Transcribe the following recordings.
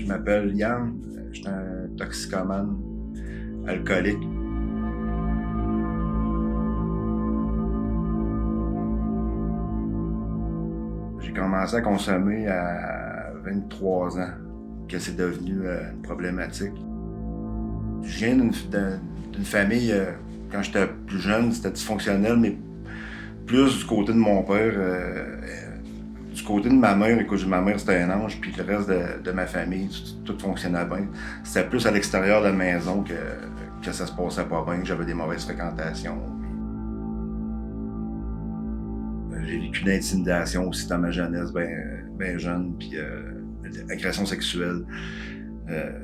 m'appelle Yann, je suis un toxicomane alcoolique. J'ai commencé à consommer à 23 ans, que c'est devenu une problématique. Je viens d'une famille, quand j'étais plus jeune, c'était dysfonctionnel, mais plus du côté de mon père. Du côté de ma mère, écoute, ma mère c'était un ange, puis le reste de ma famille, tout fonctionnait bien. C'était plus à l'extérieur de la maison que ça se passait pas bien, que j'avais des mauvaises fréquentations. J'ai vécu d'intimidation aussi dans ma jeunesse, bien jeune, puis agression sexuelle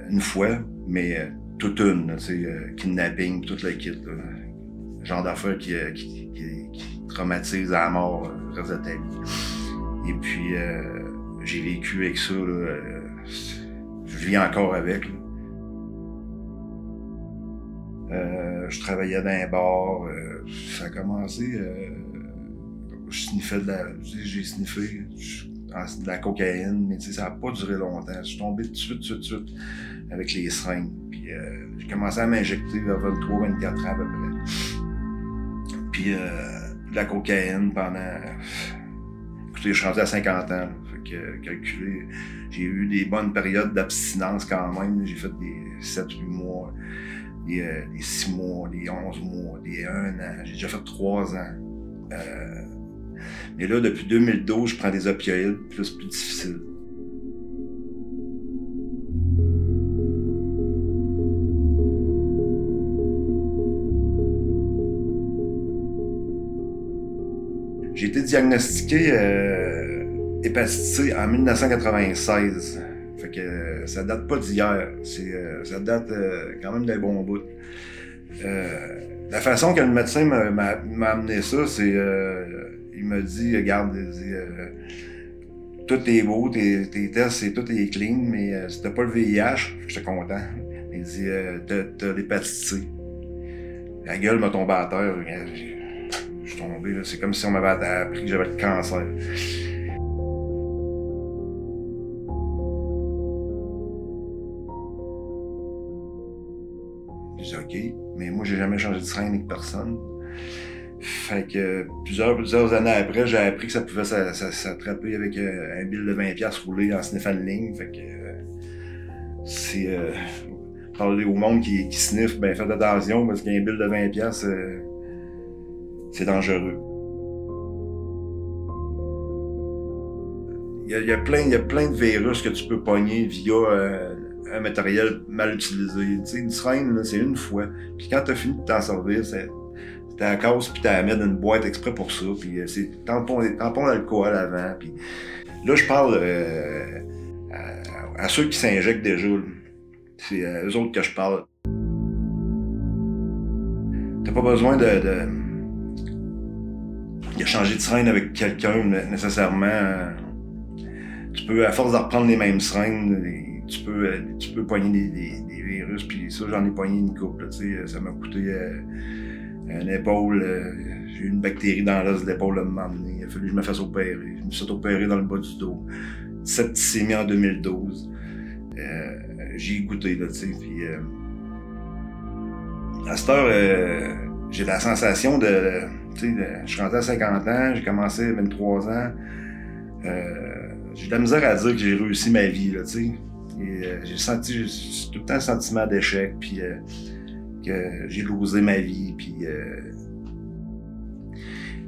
une fois, mais toute une, tu sais, kidnapping, tout le kit. Là. Genre d'affaires qui traumatise à la mort le reste de ta vie. Et puis, j'ai vécu avec ça, là, je vis encore avec. Je travaillais dans un bar, ça a commencé, je sniffais j'ai sniffé de la cocaïne, mais ça n'a pas duré longtemps. Je suis tombé tout de suite avec les seringues. Puis j'ai commencé à m'injecter vers 23-24 ans à peu près. Puis de la cocaïne pendant... Écoutez, je suis rendu à 50 ans, là, fait que calculer, j'ai eu des bonnes périodes d'abstinence quand même. J'ai fait des 7-8 mois, des 6 mois, des 11 mois, des 1 an. J'ai déjà fait 3 ans. Mais là, depuis 2012, je prends des opioïdes plus difficiles. J'ai été diagnostiqué hépatite C en 1996. Fait que ça date pas d'hier. Ça date quand même d'un bon bout. La façon que le médecin m'a amené ça, c'est... il m'a dit, regarde, tout est beau, tes tests, tout est clean, mais si t'as pas le VIH, j'étais content. Il dit, t'as l'hépatite C. La gueule m'a tombé à terre. Je suis tombé, là. C'est comme si on m'avait appris que j'avais le cancer. J'ai dit, OK, mais moi, j'ai jamais changé de seringue avec personne. Fait que plusieurs années après, j'ai appris que ça pouvait s'attraper avec un bill de 20$ roulé en sniffant une ligne. Fait que c'est parler au monde qui sniffe, ben faites attention parce qu'un bill de 20$, c'est dangereux. Il y a plein de virus que tu peux pogner via un matériel mal utilisé. Tu sais, une seringue, c'est une fois. Puis quand t'as fini de t'en servir, t'as la casse puis t'as la mettre dans une boîte exprès pour ça. Puis c'est tampon d'alcool avant. Puis là, je parle à ceux qui s'injectent déjà. Là. C'est à eux autres que je parle. T'as pas besoin de changer de seringue avec quelqu'un nécessairement. Tu peux, à force de reprendre les mêmes seringues, tu peux pogner des virus. Puis ça, j'en ai pogné une couple. Ça m'a coûté une épaule. J'ai eu une bactérie dans l'os de l'épaule à m'emmener. Il a fallu que je me fasse opérer. Je me suis opéré dans le bas du dos. Septicémie en 2012. J'y ai goûté, là, tu sais. Puis à cette heure, j'ai la sensation de... Tu sais, je suis rentré à 50 ans, j'ai commencé à 23 ans. J'ai de la misère à dire que j'ai réussi ma vie, là, tu sais. J'ai tout le temps un sentiment d'échec, puis que j'ai losé ma vie, puis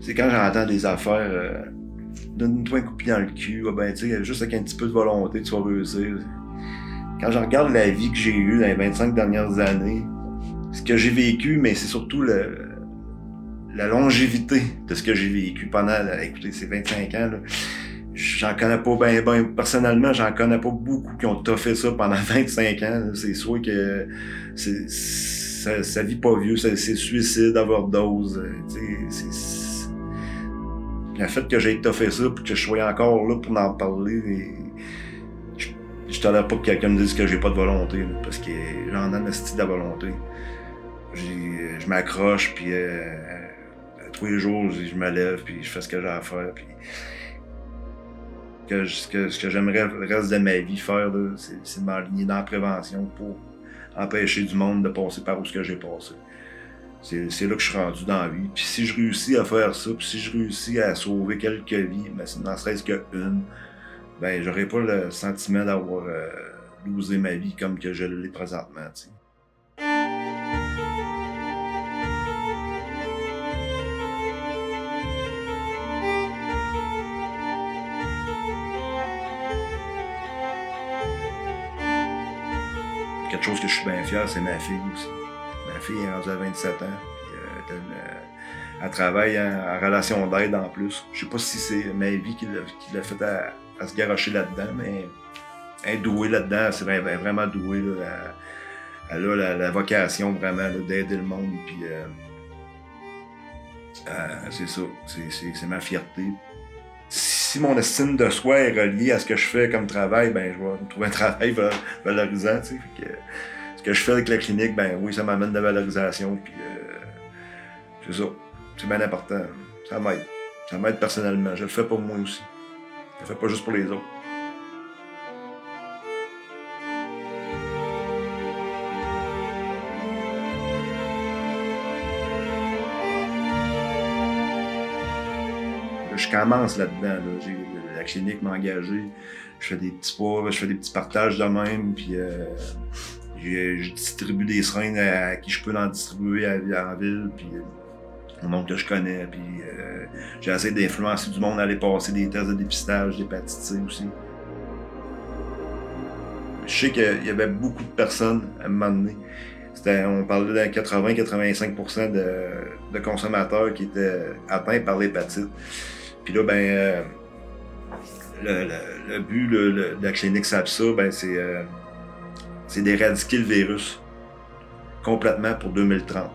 c'est quand j'entends des affaires, donne-toi un coup de pied dans le cul, ben tu sais, juste avec un petit peu de volonté, tu vas réussir. Quand je regarde la vie que j'ai eue dans les 25 dernières années, ce que j'ai vécu, mais c'est surtout la longévité de ce que j'ai vécu pendant, écoutez, ces 25 ans, là. J'en connais pas ben, personnellement, j'en connais pas beaucoup qui ont toffé ça pendant 25 ans. C'est sûr que ça vit pas vieux, c'est suicide, overdose. Le fait que j'ai toffé ça et que je sois encore là pour en parler, je tolère pas que quelqu'un me dise que j'ai pas de volonté, là, parce que j'en ai esti de la volonté. Je m'accroche, puis tous les jours, je me lève, puis je fais ce que j'ai à faire. Puis ce que j'aimerais le reste de ma vie faire, c'est de m'aligner dans la prévention pour empêcher du monde de passer par où ce que j'ai passé. C'est là que je suis rendu dans la vie. Puis si je réussis à faire ça, puis si je réussis à sauver quelques vies, mais n'en serait-ce qu'une, ben j'aurais pas le sentiment d'avoir losé ma vie comme que je l'ai présentement, t'sais. Quelque chose que je suis bien fier, c'est ma fille aussi. Ma fille est rendue à 27 ans. Puis, elle travaille en relation d'aide en plus. Je sais pas si c'est ma vie qui l'a fait à se garrocher là-dedans, mais elle est douée là-dedans. Elle est vraiment douée. Là, elle a la vocation vraiment d'aider le monde. Puis, c'est ça. C'est ma fierté. Si mon estime de soi est reliée à ce que je fais comme travail, ben je vais me trouver un travail valorisant, tu sais. Ce que je fais avec la clinique, ben oui, ça m'amène de la valorisation, puis c'est ça. C'est bien important. Ça m'aide. Ça m'aide personnellement. Je le fais pour moi aussi. Je le fais pas juste pour les autres. Je commence là-dedans. Là. La clinique m'a engagé. Je fais des petits pas, je fais des petits partages de même. Puis je distribue des seringues à qui je peux en distribuer en ville. Puis au monde que je connais. Puis j'ai essayé d'influencer du monde à aller passer des tests de dépistage d'hépatite C aussi. Je sais qu'il y avait beaucoup de personnes à un moment donné. On parlait de 80-85% de consommateurs qui étaient atteints par l'hépatite. Puis là, ben, le but de la clinique SAPSA, ben, c'est d'éradiquer le virus complètement pour 2030.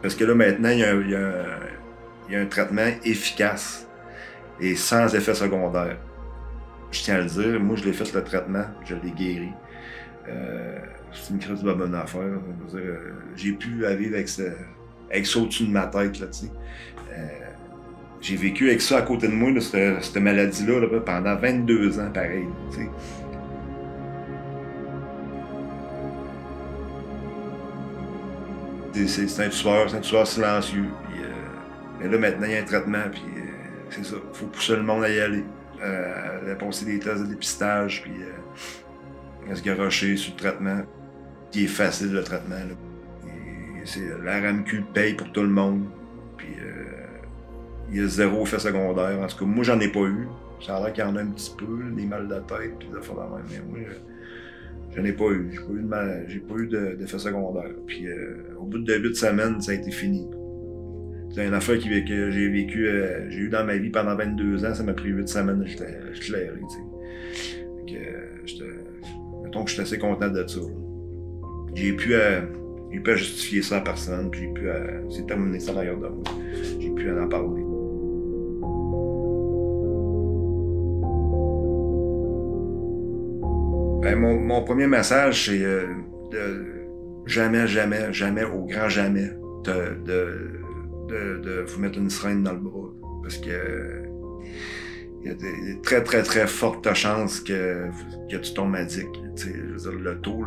Parce que là, maintenant, il y a un traitement efficace et sans effet secondaire. Je tiens à le dire, moi, je l'ai fait le traitement, je l'ai guéri. C'est une crise de bonne affaire. J'ai pu vivre avec ça au-dessus de ma tête, là, tu sais. J'ai vécu avec ça à côté de moi, là, cette maladie-là, là, pendant 22 ans, pareil. C'est un tueur silencieux. Puis, mais là, maintenant, il y a un traitement, puis c'est ça. Il faut pousser le monde à y aller. À passer des tests de dépistage, puis à se garrocher sur le traitement. Qui est facile, le traitement. La RAMQ paye pour tout le monde. Puis il y a zéro effet secondaire. En tout cas, moi, j'en ai pas eu. Ça a l'air qu'il y en a un petit peu, des mal de tête, puis des affaires de même. Mais moi, j'en ai pas eu. J'ai pas eu d'effet secondaire. Puis au bout de 8 semaines, ça a été fini. C'est une affaire que j'ai vécu, j'ai eu dans ma vie pendant 22 ans. Ça m'a pris 8 semaines, je clairé, tu sais. Mettons que j'étais assez content de ça. J'ai pu justifier ça à personne, puis c'est terminé ça d'ailleurs de moi. J'ai pu en parler. Ben, mon premier message, c'est de jamais, jamais, jamais, au grand jamais, de vous mettre une seringue dans le bras. Parce que il y a des très, très, très fortes chances que tu tombes addict. Je veux dire, le taux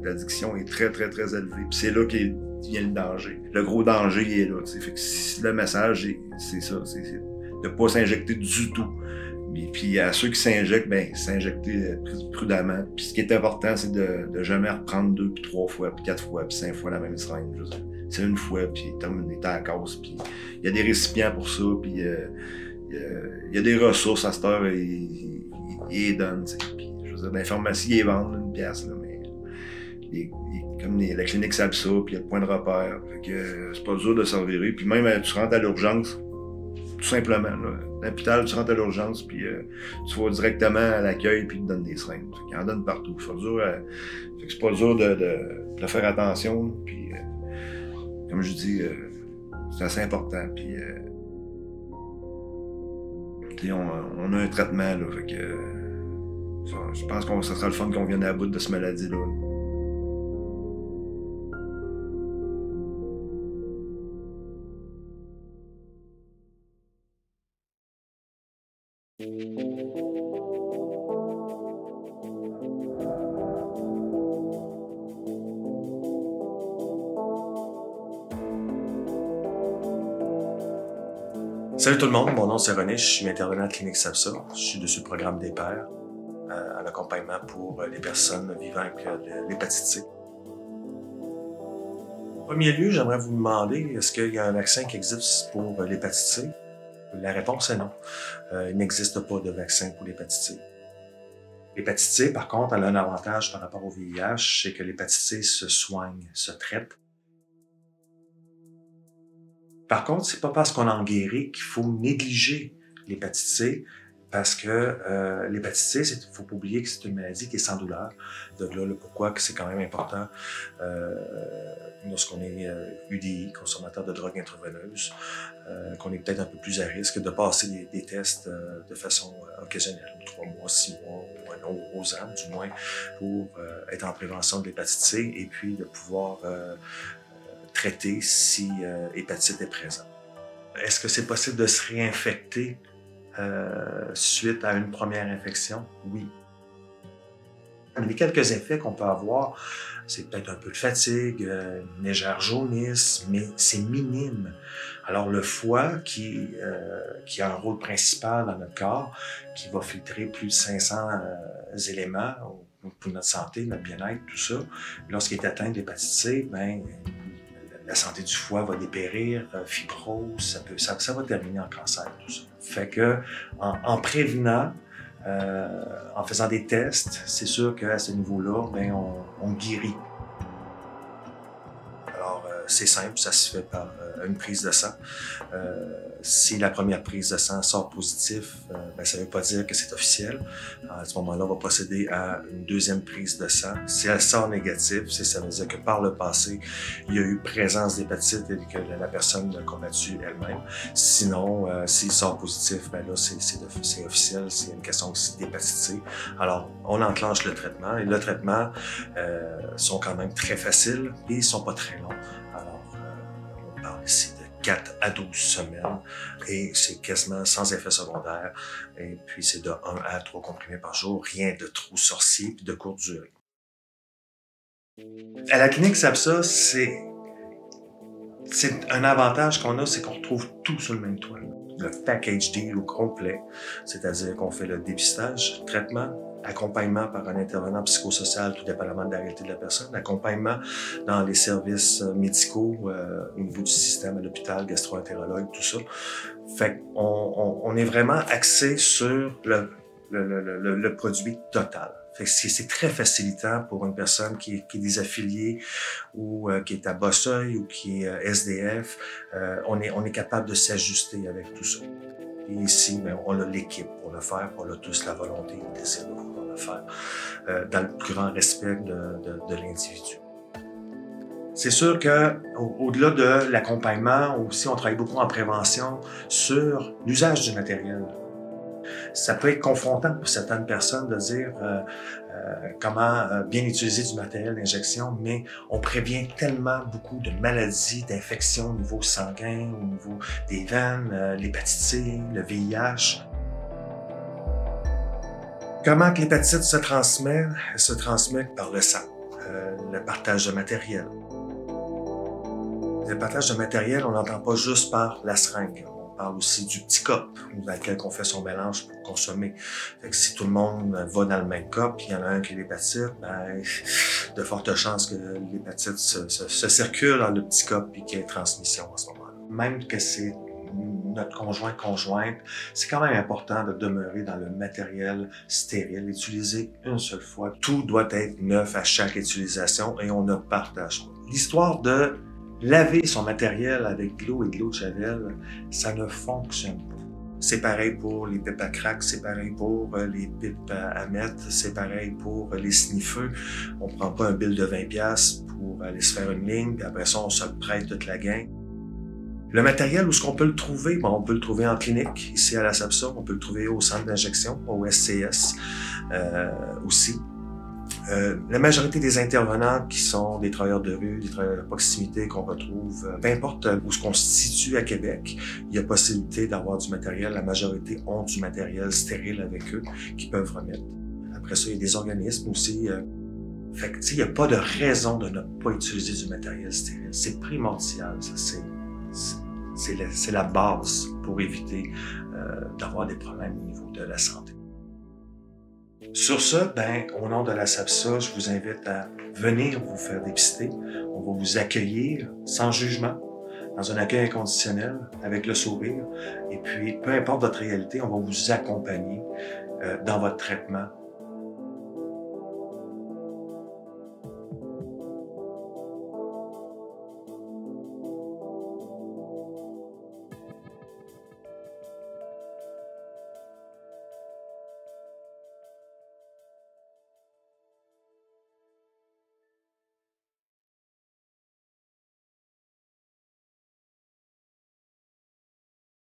d'addiction est très, très, très élevé. Puis c'est là qu'il vient le danger. Le gros danger, il est là. Fait que si le message, c'est ça, c'est de ne pas s'injecter du tout. Et puis à ceux qui s'injectent, ben s'injecter prudemment. Puis ce qui est important, c'est de jamais reprendre 2, puis 3 fois, puis 4 fois, puis 5 fois la même seringue. C'est une fois, puis terminé, t'es à la case. Puis il y a des récipients pour ça, puis il y a des ressources à cette heure, ils les donnent. Puis, je veux dire, dans les pharmacies, ils vendent une pièce, là, mais comme la clinique SAPSA, puis il y a le point de repère. Fait que c'est pas dur de s'en virer. Puis même, tu rentres à l'urgence, tout simplement. Là. Dans l'hôpital, tu rentres à l'urgence, puis tu vas directement à l'accueil, puis ils te donnent des seringues. Ils en donnent partout. C'est pas dur de faire attention. Puis, comme je dis, c'est assez important. Puis, on a un traitement, là, fait que je pense que ça sera le fun qu'on vienne à bout de cette maladie-là. Salut tout le monde, mon nom c'est René, je suis intervenant à Clinique SAPSA. Je suis dessus le programme des pairs, en accompagnement pour les personnes vivant avec l'hépatite C. En premier lieu, j'aimerais vous demander, est-ce qu'il y a un vaccin qui existe pour l'hépatite C? La réponse est non. Il n'existe pas de vaccin pour l'hépatite C. L'hépatite C, par contre, elle a un avantage par rapport au VIH, c'est que l'hépatite C se soigne, se traite. Par contre, c'est pas parce qu'on en guérit qu'il faut négliger l'hépatite C, parce que l'hépatite C, il faut pas oublier que c'est une maladie qui est sans douleur. De là, le pourquoi que c'est quand même important lorsqu'on est UDI, consommateur de drogue intraveineuse, qu'on est peut-être un peu plus à risque de passer des tests de façon occasionnelle, 3 mois, 6 mois, ou un an, ou aux ans, du moins, pour être en prévention de l'hépatite C et puis de pouvoir traiter si hépatite est présente. Est-ce que c'est possible de se réinfecter suite à une première infection? Oui. Les quelques effets qu'on peut avoir, c'est peut-être un peu de fatigue, une légère jaunisse, mais c'est minime. Alors le foie, qui a un rôle principal dans notre corps, qui va filtrer plus de 500 éléments pour notre santé, notre bien-être, tout ça, lorsqu'il est atteint d'hépatite C, la santé du foie va dépérir, fibrose, ça va terminer en cancer, tout ça. Fait que, en prévenant, en faisant des tests, c'est sûr qu'à ce niveau-là, on guérit. Alors, c'est simple, ça se fait par une prise de sang. Si la première prise de sang sort positif, ça ne veut pas dire que c'est officiel. À ce moment-là, on va procéder à une deuxième prise de sang. Si elle sort négative, ça veut dire que par le passé, il y a eu présence d'hépatite et que la personne l'a combattu elle-même. Sinon, s'il sort positif, là, c'est officiel, c'est une question aussi d'hépatite C. Alors, on enclenche le traitement et le traitement sont quand même très faciles et ils sont pas très longs. Alors, on parle ici de 4 à 12 semaines et c'est quasiment sans effet secondaire. Et puis, c'est de 1 à 3 comprimés par jour, rien de trop sorcier puis de courte durée. À la clinique SAPSA, c'est un avantage qu'on a, c'est qu'on retrouve tout sur le même toit. Le package deal au complet, c'est-à-dire qu'on fait le dépistage, le traitement, accompagnement par un intervenant psychosocial, tout dépendamment de la réalité de la personne, accompagnement dans les services médicaux au niveau du système à l'hôpital, gastro-entérologue, tout ça. Fait qu'on est vraiment axé sur le produit total. Fait que c'est très facilitant pour une personne qui est désaffiliée ou qui est à bas-seuil ou qui est SDF. On est capable de s'ajuster avec tout ça. Et ici, on a l'équipe pour le faire, on a tous la volonté et le désir de vouloir le faire, dans le plus grand respect de l'individu. C'est sûr qu'au-delà de l'accompagnement, aussi on travaille beaucoup en prévention sur l'usage du matériel. Ça peut être confrontant pour certaines personnes de dire comment bien utiliser du matériel d'injection, mais on prévient tellement beaucoup de maladies, d'infections au niveau sanguin, au niveau des veines, l'hépatite C, le VIH. Comment que l'hépatite se transmet? Elle se transmet par le sang, le partage de matériel. Le partage de matériel, on n'entend pas juste par la seringue. On parle aussi du petit cup dans lequel on fait son mélange pour consommer. Fait que si tout le monde va dans le même cup, il y en a un qui a l'hépatite, de fortes chances que l'hépatite se circule dans le petit cup et qu'il y ait transmission à ce moment-là. Même que c'est notre conjointe, c'est quand même important de demeurer dans le matériel stérile, utiliser une seule fois. Tout doit être neuf à chaque utilisation et on ne partage pas. L'histoire de laver son matériel avec de l'eau et de l'eau de Javel, ça ne fonctionne pas. C'est pareil pour les pipes à crack, c'est pareil pour les pipes à mettre, c'est pareil pour les sniffeux. On prend pas un bill de 20$ pour aller se faire une ligne, puis après ça, on se prête toute la gang. Le matériel, où est-ce qu'on peut le trouver? On peut le trouver en clinique, ici à la SAPSA, on peut le trouver au centre d'injection, au SCS aussi. La majorité des intervenants qui sont des travailleurs de rue, des travailleurs de proximité qu'on retrouve, peu importe où ce qu'on se situe à Québec, il y a possibilité d'avoir du matériel. La majorité ont du matériel stérile avec eux qu'ils peuvent remettre. Après ça, il y a des organismes aussi. Fait que, il n'y a pas de raison de ne pas utiliser du matériel stérile. C'est primordial, ça. C'est la base pour éviter d'avoir des problèmes au niveau de la santé. Sur ce, au nom de la SAPSA, je vous invite à venir vous faire dépister. On va vous accueillir sans jugement, dans un accueil inconditionnel, avec le sourire. Et puis, peu importe votre réalité, on va vous accompagner dans votre traitement